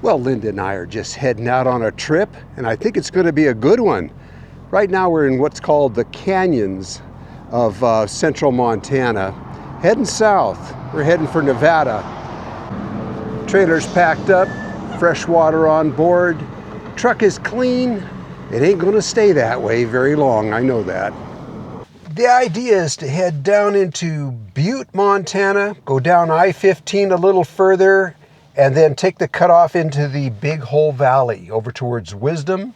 Well, Linda and I are just heading out on a trip, and I think it's going to be a good one. Right now we're in what's called the canyons of central Montana. Heading south, we're heading for Nevada. Trailer's packed up, fresh water on board. Truck is clean. It ain't going to stay that way very long, I know that. The idea is to head down into Butte, Montana, go down I-15 a little further, and then take the cutoff into the Big Hole Valley over towards Wisdom,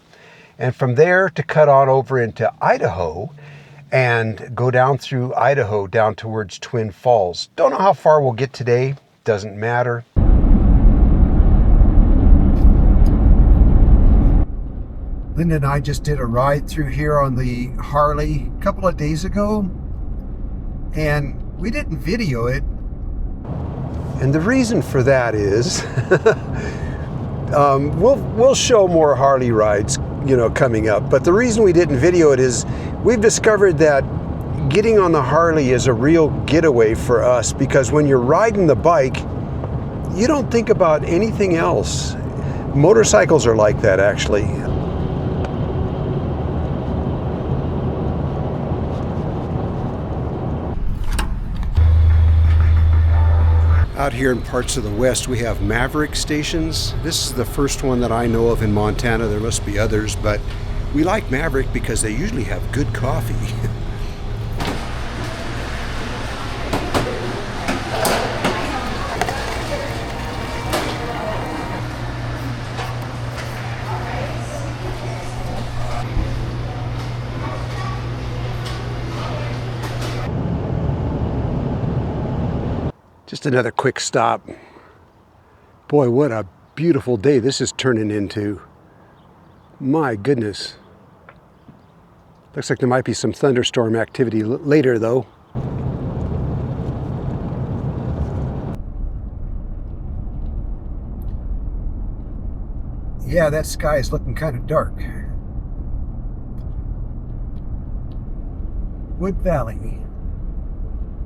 and from there to cut on over into Idaho and go down through Idaho down towards Twin Falls. Don't know how far we'll get today, doesn't matter. Linda and I just did a ride through here on the Harley a couple of days ago, and we didn't video it. And the reason for that is, we'll show more Harley rides, coming up. But the reason we didn't video it is we've discovered that getting on the Harley is a real getaway for us, because when you're riding the bike, you don't think about anything else. Motorcycles are like that, actually. Out here in parts of the West, we have Maverick stations. This is the first one that I know of in Montana. There must be others, but we like Maverick because they usually have good coffee. Just another quick stop. Boy, what a beautiful day this is turning into. My goodness. Looks like there might be some thunderstorm activity later though. Yeah, that sky is looking kind of dark. Wood Valley,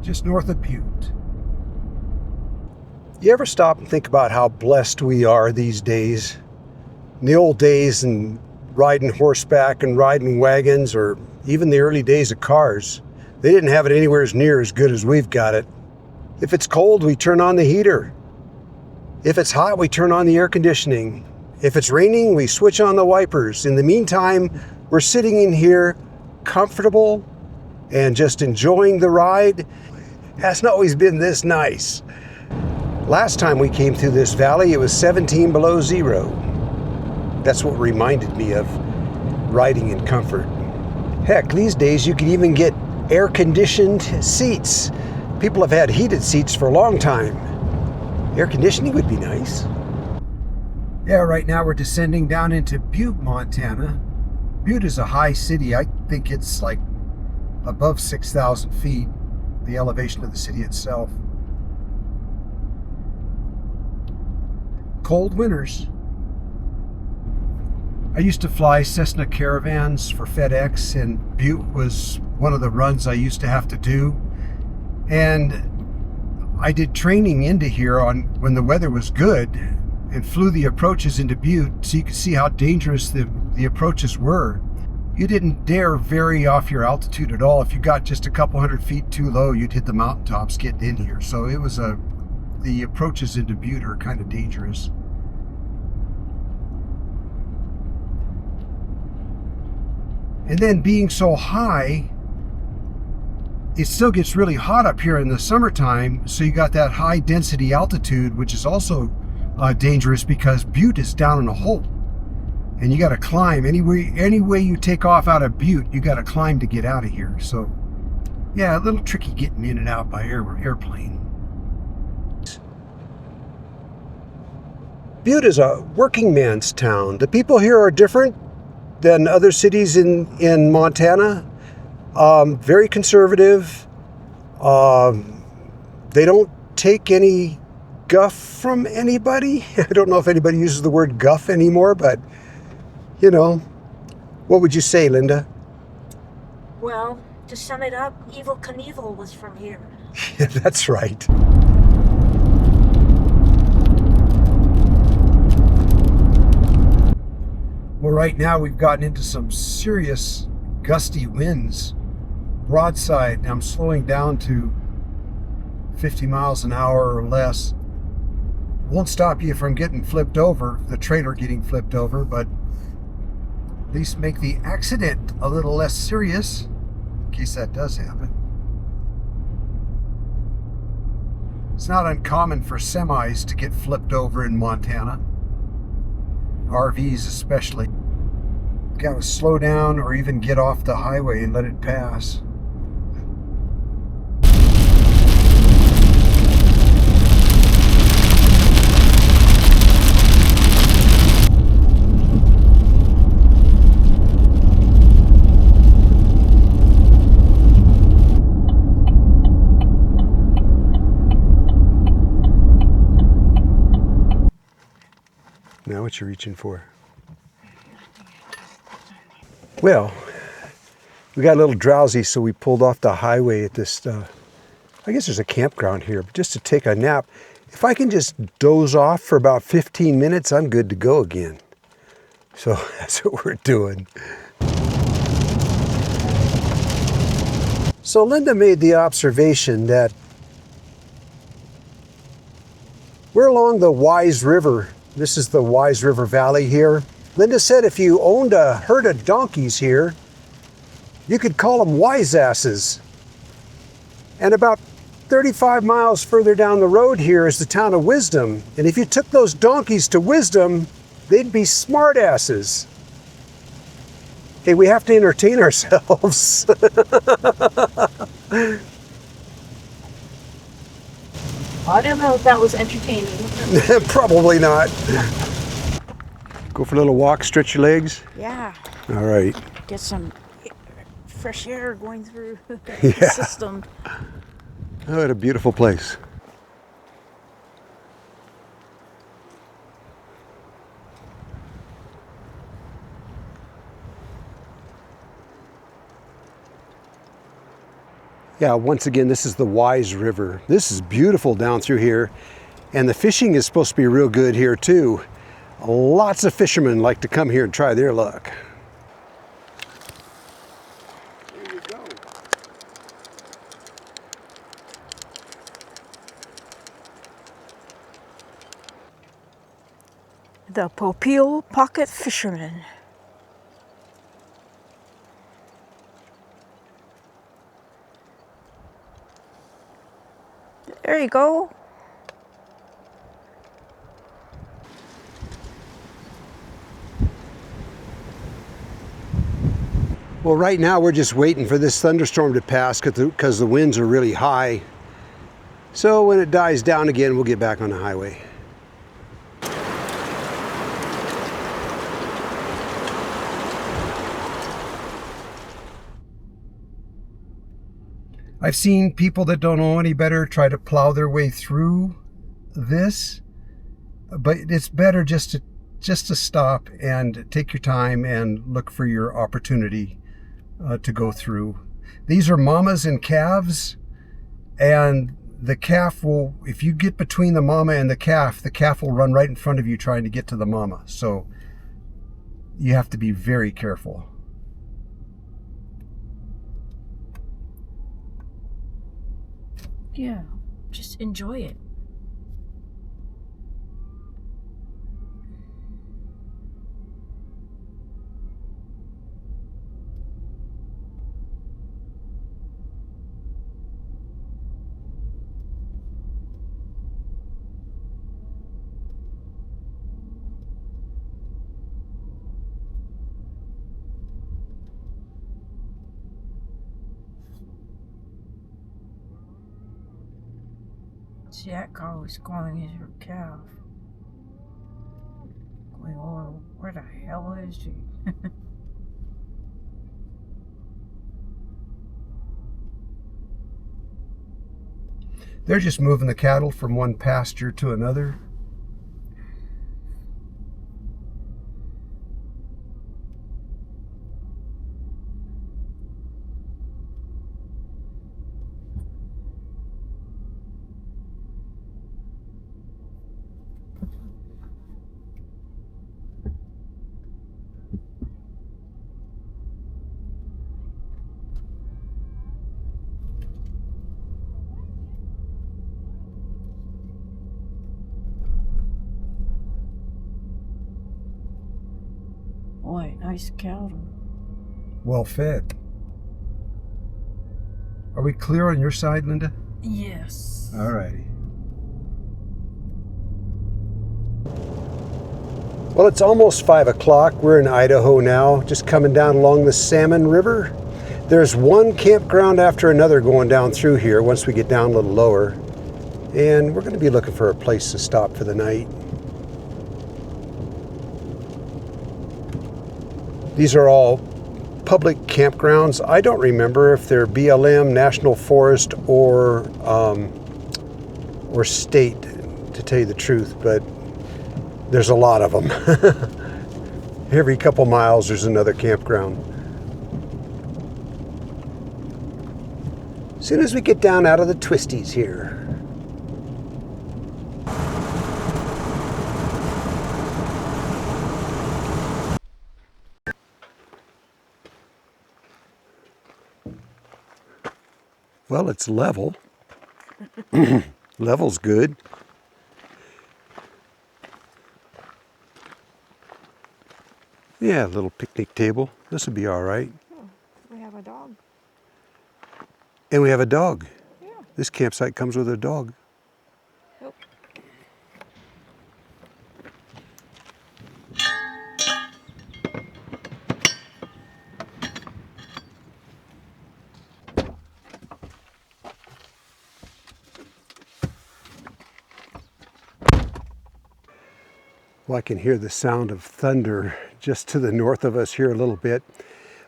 just north of Butte. You ever stop and think about how blessed we are these days? In the old days, and riding horseback and riding wagons, or even the early days of cars, they didn't have it anywhere near as good as we've got it. If it's cold, we turn on the heater. If it's hot, we turn on the air conditioning. If it's raining, we switch on the wipers. In the meantime, we're sitting in here comfortable and just enjoying the ride. It hasn't always been this nice. Last time we came through this valley, it was 17 below zero. That's what reminded me of riding in comfort. Heck, these days you can even get air-conditioned seats. People have had heated seats for a long time. Air conditioning would be nice. Yeah, right now we're descending down into Butte, Montana. Butte is a high city. I think it's like above 6,000 feet, the elevation of the city itself. Cold winters. I used to fly Cessna Caravans for FedEx, and Butte was one of the runs I used to have to do. And I did training into here on when the weather was good, and flew the approaches into Butte so you could see how dangerous the approaches were. You didn't dare vary off your altitude at all. If you got just a couple hundred feet too low, you'd hit the mountaintops getting in here. So it was the approaches into Butte are kind of dangerous. And then being so high, it still gets really hot up here in the summertime. So you got that high density altitude, which is also dangerous because Butte is down in a hole. And you got to climb. Any way you take off out of Butte, you got to climb to get out of here. So yeah, a little tricky getting in and out by airplane. Butte is a working man's town. The people here are different than other cities in Montana. Very conservative. They don't take any guff from anybody. I don't know if anybody uses the word guff anymore, but what would you say, Linda? Well, to sum it up, Evel Knievel was from here. Yeah, that's right. right now we've gotten into some serious gusty winds. Broadside. I'm slowing down to 50 miles an hour or less. Won't stop you from getting flipped over, the trailer getting flipped over, but at least make the accident a little less serious in case that does happen. It's not uncommon for semis to get flipped over in Montana, RVs especially. Got to slow down or even get off the highway and let it pass. Now what you reaching for? Well, we got a little drowsy, so we pulled off the highway at this, I guess there's a campground here, but just to take a nap. If I can just doze off for about 15 minutes, I'm good to go again. So that's what we're doing. So Linda made the observation that we're along the Wise River. This is the Wise River Valley here. Linda said if you owned a herd of donkeys here, you could call them wise asses. And about 35 miles further down the road here is the town of Wisdom. And if you took those donkeys to Wisdom, they'd be smart asses. Hey, we have to entertain ourselves. I don't know if that was entertaining. Probably not. Go for a little walk, stretch your legs? Yeah. All right. Get some fresh air going through the Yeah. system. Oh, what a beautiful place. Yeah, once again, this is the Wise River. This is beautiful down through here. And the fishing is supposed to be real good here too. Lots of fishermen like to come here and try their luck. There you go. The Popeil Pocket Fisherman. There you go. Well, right now we're just waiting for this thunderstorm to pass because the winds are really high. So when it dies down again, we'll get back on the highway. I've seen people that don't know any better try to plow their way through this, but it's better just to stop and take your time and look for your opportunity to go through. These are mamas and calves, and the calf will, if you get between the mama and the calf will run right in front of you trying to get to the mama. So you have to be very careful. Yeah, just enjoy it. See, that car was calling his calf. Going, oh, where the hell is she? They're just moving the cattle from one pasture to another. Boy, nice cattle. Well fed. Are we clear on your side, Linda? Yes. All righty. Well, it's almost 5 o'clock. We're in Idaho now, just coming down along the Salmon River. There's one campground after another going down through here once we get down a little lower. And we're going to be looking for a place to stop for the night. These are all public campgrounds. I don't remember if they're BLM, National Forest, or state, to tell you the truth, but there's a lot of them. Every couple miles there's another campground. As soon as we get down out of the twisties here. Well, it's level. Level's good. Yeah, a little picnic table. This will be all right. Oh, we have a dog. And we have a dog. Yeah. This campsite comes with a dog. Nope. Well, I can hear the sound of thunder just to the north of us here a little bit.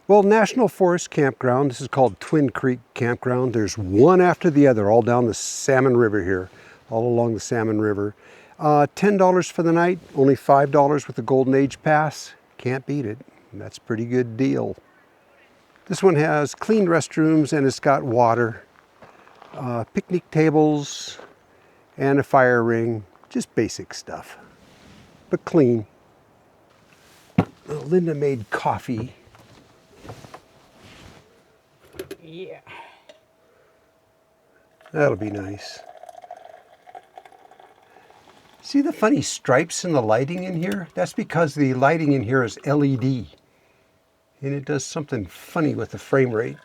Well, National Forest Campground. This is called Twin Creek Campground. There's one after the other all down the Salmon River here, all along the Salmon River. $10 for the night, only $5 with the Golden Age Pass. Can't beat it. That's a pretty good deal. This one has clean restrooms and it's got water, picnic tables, and a fire ring. Just basic stuff, but clean. Linda made coffee. Yeah. That'll be nice. See the funny stripes in the lighting in here? That's because the lighting in here is LED. And it does something funny with the frame rate.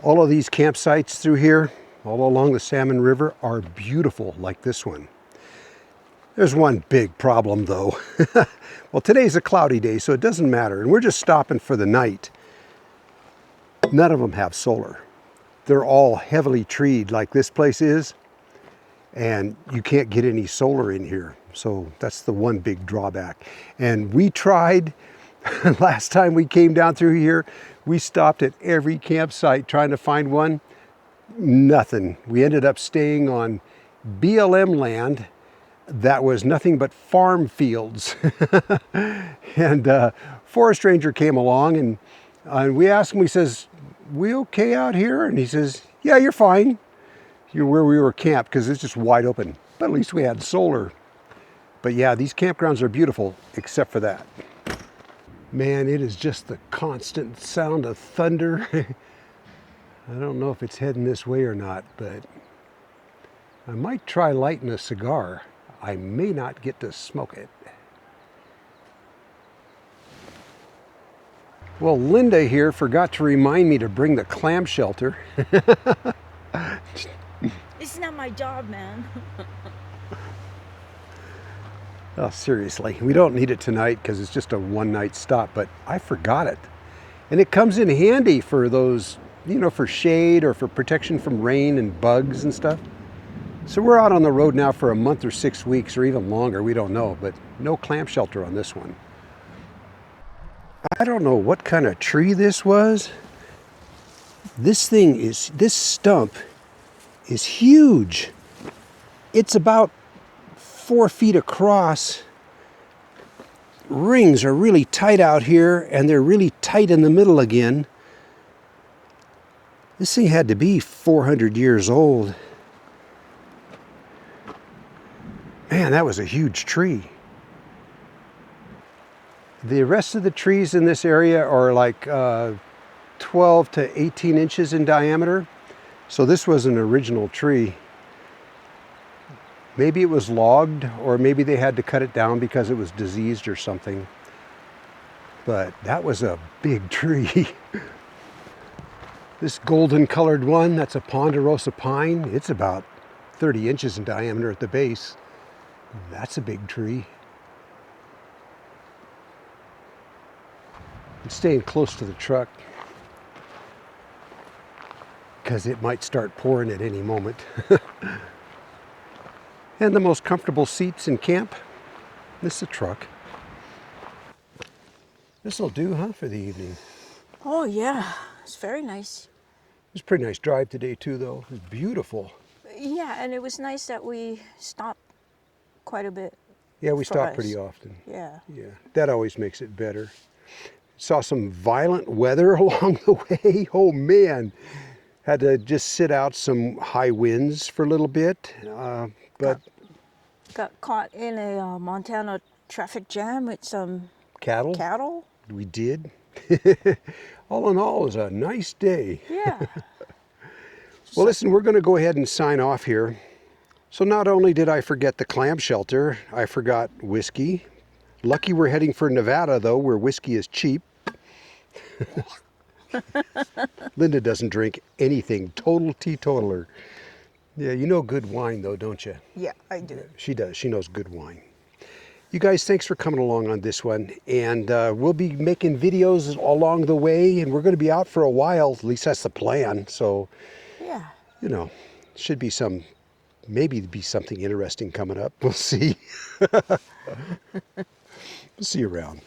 All of these campsites through here, all along the Salmon River, are beautiful like this one. There's one big problem though. Well, today's a cloudy day, so it doesn't matter. And we're just stopping for the night. None of them have solar. They're all heavily treed like this place is. And you can't get any solar in here. So that's the one big drawback. And we tried, last time we came down through here, we stopped at every campsite trying to find one. Nothing. We ended up staying on BLM land that was nothing but farm fields. And forest ranger came along and we asked him, we says, we okay out here? And he says, yeah, you're fine. You're where we were camped because it's just wide open. But at least we had solar. But yeah, these campgrounds are beautiful except for that. Man, it is just the constant sound of thunder. I don't know if it's heading this way or not, but I might try lighting a cigar. I may not get to smoke it. Well, Linda here forgot to remind me to bring the clam shelter. It's not my job, man. Oh, seriously, we don't need it tonight because it's just a one-night stop, but I forgot it. And it comes in handy for those, you know, for shade or for protection from rain and bugs and stuff. So we're out on the road now for a month or 6 weeks or even longer, we don't know, but no clam shelter on this one. I don't know what kind of tree this was. This stump is huge. It's about 4 feet across. Rings are really tight out here and they're really tight in the middle again. This thing had to be 400 years old. Man, that was a huge tree. The rest of the trees in this area are like 12 to 18 inches in diameter. So this was an original tree. Maybe it was logged, or maybe they had to cut it down because it was diseased or something. But that was a big tree. This golden colored one, that's a ponderosa pine. It's about 30 inches in diameter at the base. That's a big tree. I'm staying close to the truck because it might start pouring at any moment. And the most comfortable seats in camp. This is a truck. This'll do, huh, for the evening? Oh yeah, it's very nice. It was a pretty nice drive today too, though. It was beautiful. Yeah, and it was nice that we stopped quite a bit. Yeah, we For stop us. pretty often. Yeah. Yeah, that always makes it better. Saw some violent weather along the way. Oh man, had to just sit out some high winds for a little bit. But Got caught in a Montana traffic jam with some cattle, cattle. we did. All in all, it was a nice day. Yeah. Well, listen, we're going to go ahead and sign off here. So not only did I forget the clam shelter, I forgot whiskey. Lucky we're heading for Nevada, though, where whiskey is cheap. Linda doesn't drink anything. Total teetotaler. Yeah, you know good wine, though, don't you? Yeah, I do. She does. She knows good wine. You guys, thanks for coming along on this one. And we'll be making videos along the way, and we're going to be out for a while. At least that's the plan. So, Yeah. you know, should be maybe be something interesting coming up. We'll see. We'll see you around.